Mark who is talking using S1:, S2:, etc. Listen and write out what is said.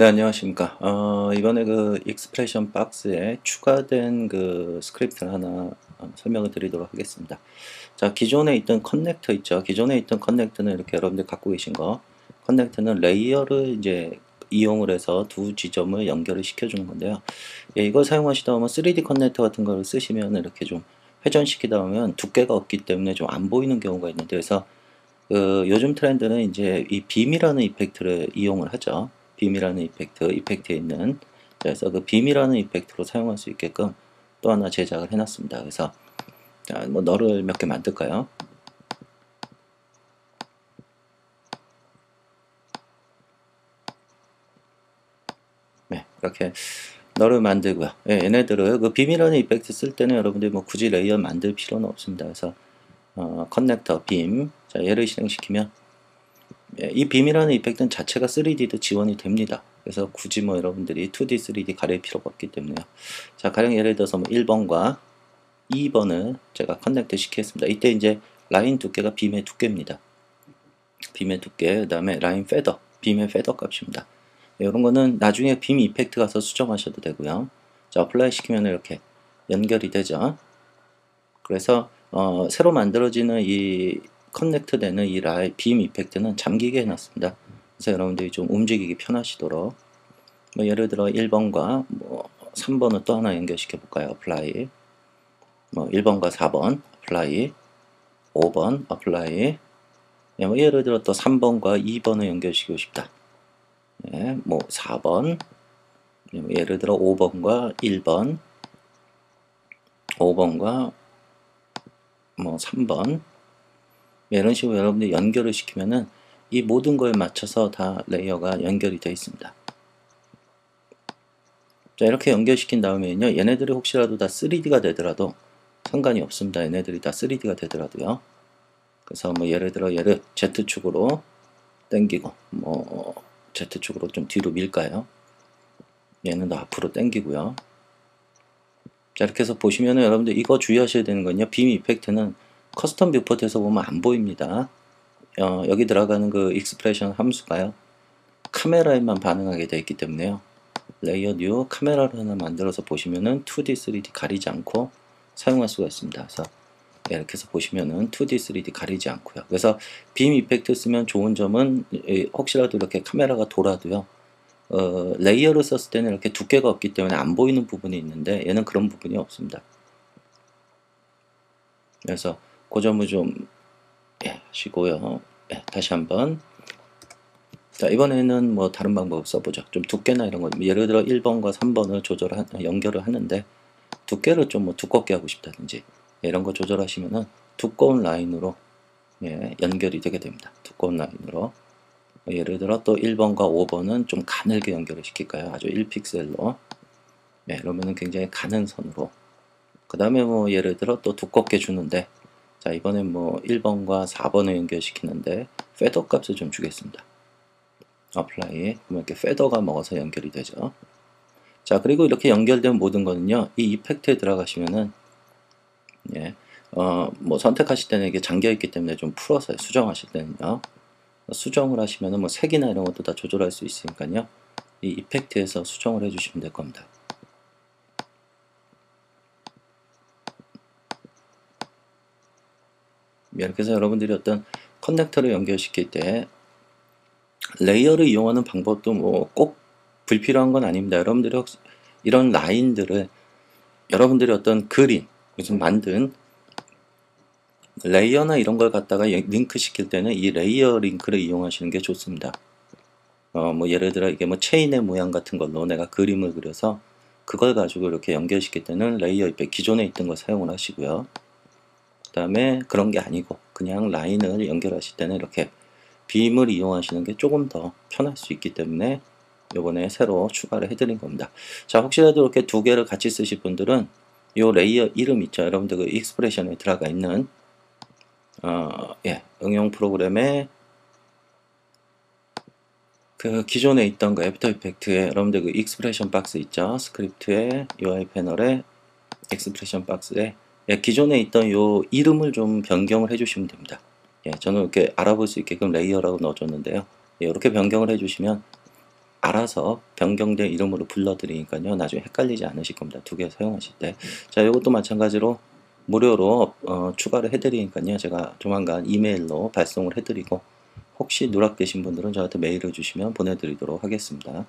S1: 네, 안녕하십니까. 이번에 그 익스프레션 박스에 추가된 그 스크립트를 하나 설명을 드리도록 하겠습니다. 자, 기존에 있던 커넥터 있죠. 기존에 있던 커넥터는 이렇게 여러분들 갖고 계신 거. 커넥터는 레이어를 이제 이용을 해서 두 지점을 연결을 시켜주는 건데요. 예, 이걸 사용하시다 보면 3D 커넥터 같은 걸 쓰시면 이렇게 좀 회전시키다 보면 두께가 없기 때문에 좀 안 보이는 경우가 있는데, 그래서 그 요즘 트렌드는 이제 이 빔이라는 이펙트를 이용을 하죠. 빔이라는 이펙트에 있는, 그래서 그 빔이라는 이펙트로 사용할 수 있게끔 또 하나 제작을 해놨습니다. 그래서 자, 뭐 너를 몇 개 만들까요? 네, 이렇게 너를 만들고요. 예, 얘네들을 그 빔이라는 이펙트 쓸 때는 여러분들이 뭐 굳이 레이어 만들 필요는 없습니다. 그래서 커넥터 빔, 자, 얘를 실행시키면 예, 이 빔이라는 이펙트는 자체가 3D도 지원이 됩니다. 그래서 굳이 뭐 여러분들이 2D, 3D 가릴 필요가 없기 때문에요. 자, 가령 예를 들어서 뭐 1번과 2번을 제가 커넥트 시키겠습니다. 이때 이제 라인 두께가 빔의 두께입니다. 빔의 두께, 그 다음에 라인 페더, 빔의 페더 값입니다. 이런 거는 나중에 빔 이펙트 가서 수정하셔도 되고요. 자, 어플라이 시키면 이렇게 연결이 되죠. 그래서 새로 만들어지는 이 커넥트 되는 이 빔 이펙트는 잠기게 해놨습니다. 그래서 여러분들이 좀 움직이기 편하시도록 뭐 예를 들어 1번과 뭐 3번을 또 하나 연결시켜 볼까요? 어플라이 뭐 1번과 4번 어플라이 5번 어플라이 예, 뭐 예를 들어 또 3번과 2번을 연결시키고 싶다. 예, 뭐 4번 뭐 예를 들어 5번과 1번 5번과 뭐 3번 이런 식으로 여러분들이 연결을 시키면은 이 모든 거에 맞춰서 다 레이어가 연결이 되어 있습니다. 자, 이렇게 연결시킨 다음에는요, 얘네들이 혹시라도 다 3D가 되더라도 상관이 없습니다. 얘네들이 다 3D가 되더라도요. 그래서 뭐 예를 들어 얘를 Z축으로 당기고 뭐 Z축으로 좀 뒤로 밀까요? 얘는 더 앞으로 당기고요. 자, 이렇게 해서 보시면은 여러분들 이거 주의하셔야 되는 건요, 빔 이펙트는 커스텀 뷰포트에서 보면 안 보입니다. 여기 들어가는 그 익스프레션 함수가요, 카메라에만 반응하게 되어 있기 때문에요. 레이어 뉴 카메라를 하나 만들어서 보시면은 2D, 3D 가리지 않고 사용할 수가 있습니다. 그래서 이렇게 해서 보시면은 2D, 3D 가리지 않고요. 그래서 빔 이펙트 쓰면 좋은 점은 혹시라도 이렇게 카메라가 돌아도요, 레이어를 썼을 때는 이렇게 두께가 없기 때문에 안 보이는 부분이 있는데 얘는 그런 부분이 없습니다. 그래서 그 점을 좀 하시고요. 다시 한번. 자, 이번에는 뭐 다른 방법을 써보죠. 좀 두께나 이런 거, 예를 들어 1번과 3번을 연결을 하는데 두께를 좀 뭐 두껍게 하고 싶다든지 이런 거 조절하시면은 두꺼운 라인으로 연결이 되게 됩니다. 두꺼운 라인으로. 예를 들어 또 1번과 5번은 좀 가늘게 연결을 시킬까요? 아주 1픽셀로. 그러면은 굉장히 가는 선으로. 그 다음에 뭐 예를 들어 또 두껍게 주는데, 자, 이번엔 뭐 1번과 4번을 연결시키는데 페더 값을 좀 주겠습니다. 어플라이. 그러면 이렇게 페더가 먹어서 연결이 되죠. 자, 그리고 이렇게 연결된 모든 거는요, 이 이펙트에 들어가시면은 뭐 선택하실 때는 이게 잠겨 있기 때문에 좀 풀어서 수정하실 때는요, 수정을 하시면은 뭐 색이나 이런 것도 다 조절할 수 있으니까요, 이 이펙트에서 수정을 해주시면 될 겁니다. 이렇게 해서 여러분들이 어떤 커넥터를 연결시킬 때 레이어를 이용하는 방법도 뭐 꼭 불필요한 건 아닙니다. 여러분들이 혹시 이런 라인들을 여러분들이 어떤 그림, 무슨 만든 레이어나 이런 걸 갖다가 링크 시킬 때는 이 레이어 링크를 이용하시는 게 좋습니다. 뭐 예를 들어 이게 뭐 체인의 모양 같은 걸로 내가 그림을 그려서 그걸 가지고 이렇게 연결시킬 때는 레이어 이펙트 기존에 있던 걸 사용을 하시고요. 그 다음에 그런 게 아니고 그냥 라인을 연결하실 때는 이렇게 빔을 이용하시는 게 조금 더 편할 수 있기 때문에 요번에 새로 추가를 해드린 겁니다. 자, 혹시라도 이렇게 두 개를 같이 쓰실 분들은 요 레이어 이름 있죠. 여러분들 그 익스프레션에 들어가 있는 응용 프로그램에 그 기존에 있던 그 애프터 이펙트에 여러분들 그 익스프레션 박스 있죠. 스크립트에 UI 패널에 익스프레션 박스에 기존에 있던 요 이름을 좀 변경을 해주시면 됩니다. 저는 이렇게 알아볼 수 있게끔 레이어라고 넣어줬는데요. 이렇게 변경을 해주시면 알아서 변경된 이름으로 불러드리니까요. 나중에 헷갈리지 않으실 겁니다. 두 개 사용하실 때. 자, 이것도 마찬가지로 무료로 추가를 해드리니까요. 제가 조만간 이메일로 발송을 해드리고 혹시 누락되신 분들은 저한테 메일을 주시면 보내드리도록 하겠습니다.